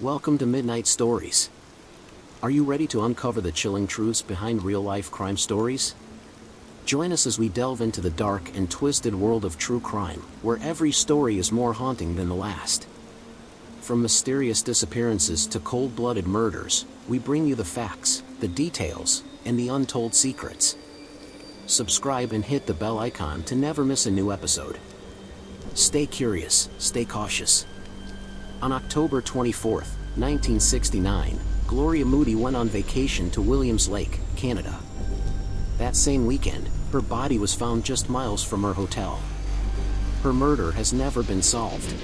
Welcome to Midnight Stories. Are you ready to uncover the chilling truths behind real-life crime stories? Join us as we delve into the dark and twisted world of true crime, where every story is more haunting than the last. From mysterious disappearances to cold-blooded murders, we bring you the facts, the details, and the untold secrets. Subscribe and hit the bell icon to never miss a new episode. Stay curious, stay cautious. On October 24, 1969, Gloria Moody went on vacation to Williams Lake, Canada. That same weekend, her body was found just miles from her hotel. Her murder has never been solved.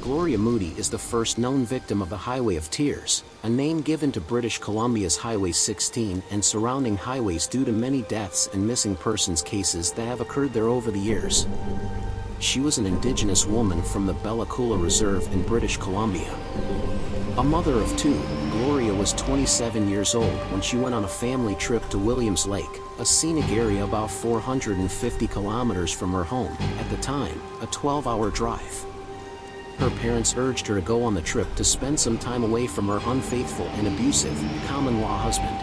Gloria Moody is the first known victim of the Highway of Tears, a name given to British Columbia's Highway 16 and surrounding highways due to many deaths and missing persons cases that have occurred there over the years. She was an Indigenous woman from the Bella Coola Reserve in British Columbia. A mother of two, Gloria was 27 years old when she went on a family trip to Williams Lake, a scenic area about 450 kilometers from her home, at the time, a 12-hour drive. Her parents urged her to go on the trip to spend some time away from her unfaithful and abusive, common-law husband.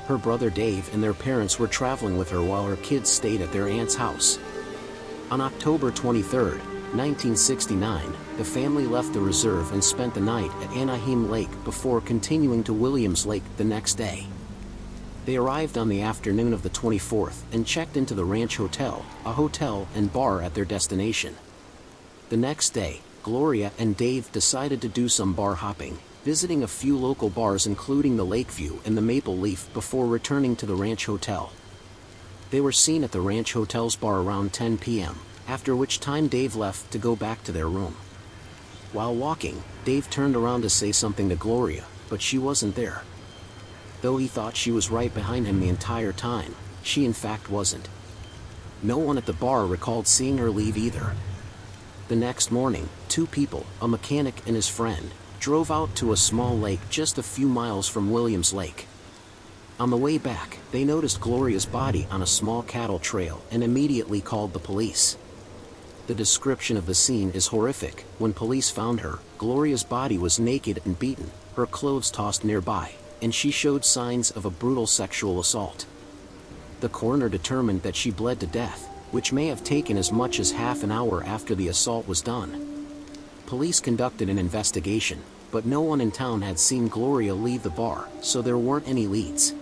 Her brother Dave and their parents were traveling with her while her kids stayed at their aunt's house. On October 23, 1969, the family left the reserve and spent the night at Anaheim Lake before continuing to Williams Lake the next day. They arrived on the afternoon of the 24th and checked into the Ranch Hotel, a hotel and bar at their destination. The next day, Gloria and Dave decided to do some bar hopping, visiting a few local bars including the Lakeview and the Maple Leaf before returning to the Ranch Hotel. They were seen at the Ranch Hotel's bar around 10 p.m., after which time Dave left to go back to their room. While walking, Dave turned around to say something to Gloria, but she wasn't there. Though he thought she was right behind him the entire time, she in fact wasn't. No one at the bar recalled seeing her leave either. The next morning, two people, a mechanic and his friend, drove out to a small lake just a few miles from Williams Lake. On the way back, they noticed Gloria's body on a small cattle trail and immediately called the police. The description of the scene is horrific. When police found her, Gloria's body was naked and beaten, her clothes tossed nearby, and she showed signs of a brutal sexual assault. The coroner determined that she bled to death, which may have taken as much as half an hour after the assault was done. Police conducted an investigation, but no one in town had seen Gloria leave the bar, so there weren't any leads.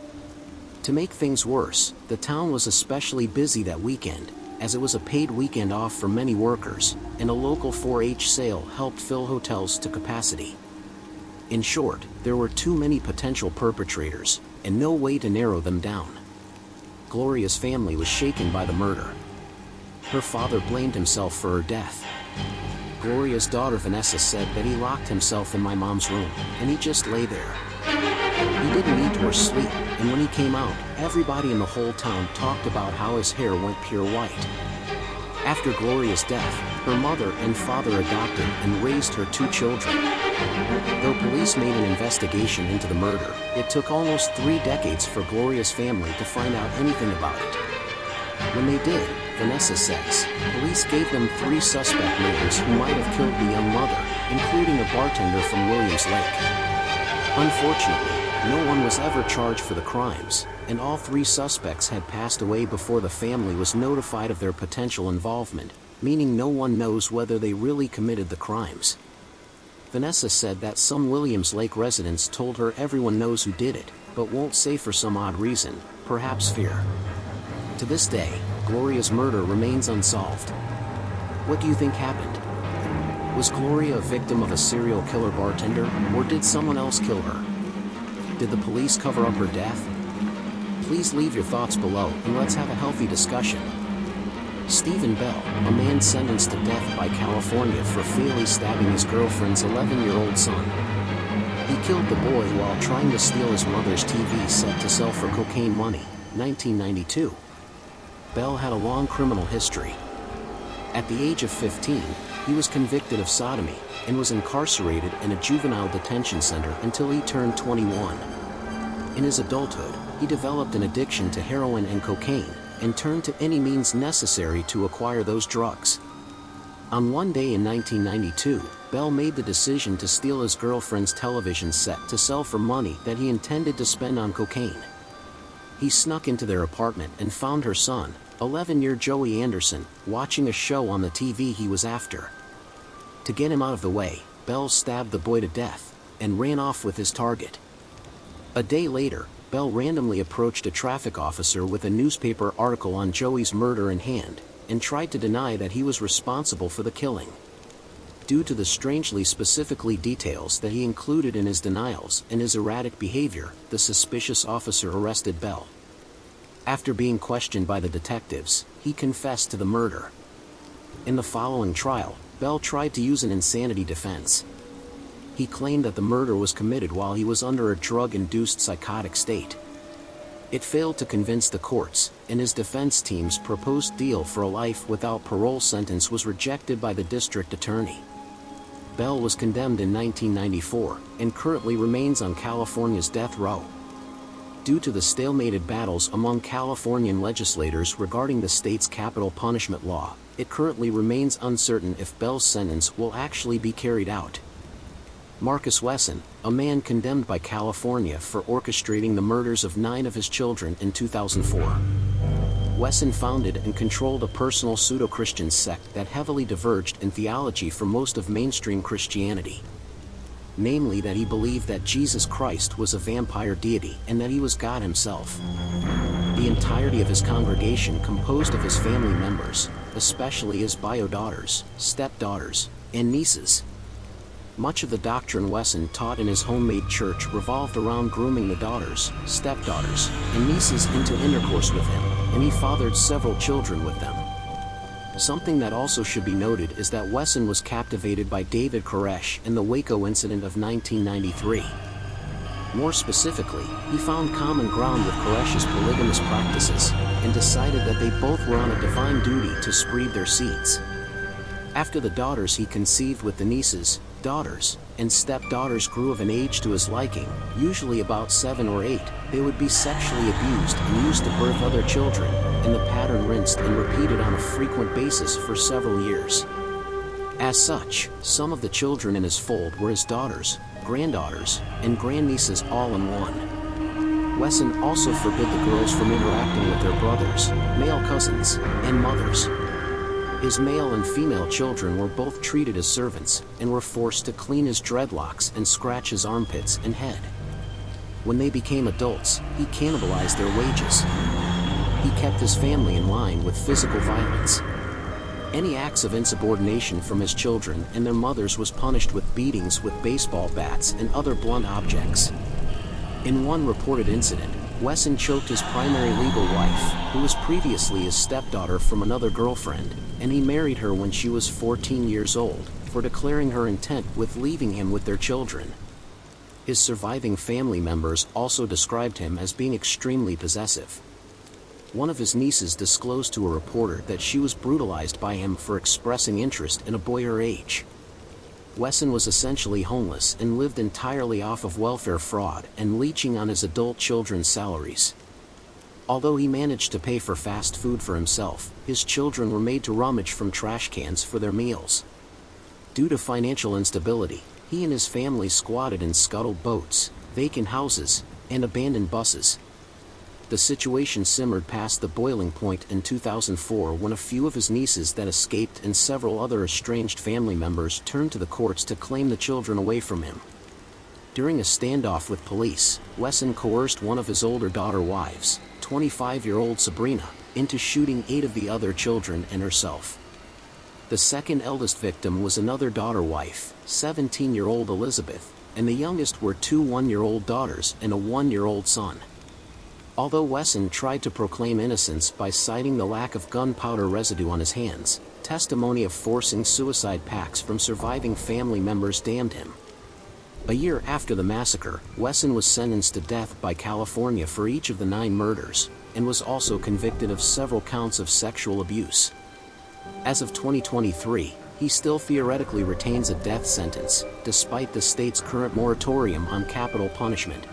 To make things worse, the town was especially busy that weekend, as it was a paid weekend off for many workers, and a local 4-H sale helped fill hotels to capacity. In short, there were too many potential perpetrators, and no way to narrow them down. Gloria's family was shaken by the murder. Her father blamed himself for her death. Gloria's daughter Vanessa said that he locked himself in my mom's room, and he just lay there. He didn't eat or sleep, and when he came out, everybody in the whole town talked about how his hair went pure white. After Gloria's death, her mother and father adopted and raised her two children. Though police made an investigation into the murder, it took almost 3 decades for Gloria's family to find out anything about it. When they did, Vanessa says, police gave them 3 suspect names who might have killed the young mother, including a bartender from Williams Lake. Unfortunately, no one was ever charged for the crimes, and all 3 suspects had passed away before the family was notified of their potential involvement, meaning no one knows whether they really committed the crimes. Vanessa said that some Williams Lake residents told her everyone knows who did it, but won't say for some odd reason, perhaps fear. To this day, Gloria's murder remains unsolved. What do you think happened? Was Gloria a victim of a serial killer bartender, or did someone else kill her? Did the police cover up her death? Please leave your thoughts below and let's have a healthy discussion. Stephen Bell, a man sentenced to death by California for fatally stabbing his girlfriend's 11-year-old son. He killed the boy while trying to steal his mother's TV set to sell for cocaine money, 1992. Bell had a long criminal history. At the age of 15, he was convicted of sodomy and was incarcerated in a juvenile detention center until he turned 21. In his adulthood, he developed an addiction to heroin and cocaine, and turned to any means necessary to acquire those drugs. On one day in 1992, Bell made the decision to steal his girlfriend's television set to sell for money that he intended to spend on cocaine. He snuck into their apartment and found her son, 11-year Joey Anderson, watching a show on the TV he was after. To get him out of the way, Bell stabbed the boy to death and ran off with his target. A day later, Bell randomly approached a traffic officer with a newspaper article on Joey's murder in hand, and tried to deny that he was responsible for the killing. Due to the strangely specifically details that he included in his denials and his erratic behavior, the suspicious officer arrested Bell. After being questioned by the detectives, he confessed to the murder. In the following trial, Bell tried to use an insanity defense. He claimed that the murder was committed while he was under a drug-induced psychotic state. It failed to convince the courts, and his defense team's proposed deal for a life without parole sentence was rejected by the district attorney. Bell was condemned in 1994, and currently remains on California's death row. Due to the stalemated battles among Californian legislators regarding the state's capital punishment law, it currently remains uncertain if Bell's sentence will actually be carried out. Marcus Wesson, a man condemned by California for orchestrating the murders of 9 of his children in 2004. Wesson founded and controlled a personal pseudo-Christian sect that heavily diverged in theology from most of mainstream Christianity. Namely that he believed that Jesus Christ was a vampire deity and that he was God himself. The entirety of his congregation composed of his family members, especially his bio-daughters, stepdaughters, and nieces. Much of the doctrine Wesson taught in his homemade church revolved around grooming the daughters, stepdaughters, and nieces into intercourse with him, and he fathered several children with them. Something that also should be noted is that Wesson was captivated by David Koresh in the Waco incident of 1993. More specifically, he found common ground with Koresh's polygamous practices, and decided that they both were on a divine duty to spread their seeds. After the daughters he conceived with the nieces, daughters, and stepdaughters grew of an age to his liking, usually about 7 or 8, they would be sexually abused and used to birth other children, and the pattern rinsed and repeated on a frequent basis for several years. As such, some of the children in his fold were his daughters, granddaughters, and grandnieces all in one. Wesson also forbid the girls from interacting with their brothers, male cousins, and mothers. His male and female children were both treated as servants, and were forced to clean his dreadlocks and scratch his armpits and head. When they became adults, he cannibalized their wages. He kept his family in line with physical violence. Any acts of insubordination from his children and their mothers was punished with beatings with baseball bats and other blunt objects. In one reported incident, Wesson choked his primary legal wife, who was previously his stepdaughter from another girlfriend, and he married her when she was 14 years old, for declaring her intent with leaving him with their children. His surviving family members also described him as being extremely possessive. One of his nieces disclosed to a reporter that she was brutalized by him for expressing interest in a boy her age. Wesson was essentially homeless and lived entirely off of welfare fraud and leeching on his adult children's salaries. Although he managed to pay for fast food for himself, his children were made to rummage from trash cans for their meals. Due to financial instability, he and his family squatted in scuttled boats, vacant houses, and abandoned buses. The situation simmered past the boiling point in 2004 when a few of his nieces that escaped and several other estranged family members turned to the courts to claim the children away from him. During a standoff with police, Wesson coerced one of his older daughter wives, 25-year-old Sabrina, into shooting 8 of the other children and herself. The second eldest victim was another daughter wife, 17-year-old Elizabeth, and the youngest were 2 one-year-old daughters and a 1-year-old son. Although Wesson tried to proclaim innocence by citing the lack of gunpowder residue on his hands, testimony of forcing suicide pacts from surviving family members damned him. A year after the massacre, Wesson was sentenced to death by California for each of the 9 murders, and was also convicted of several counts of sexual abuse. As of 2023, he still theoretically retains a death sentence, despite the state's current moratorium on capital punishment.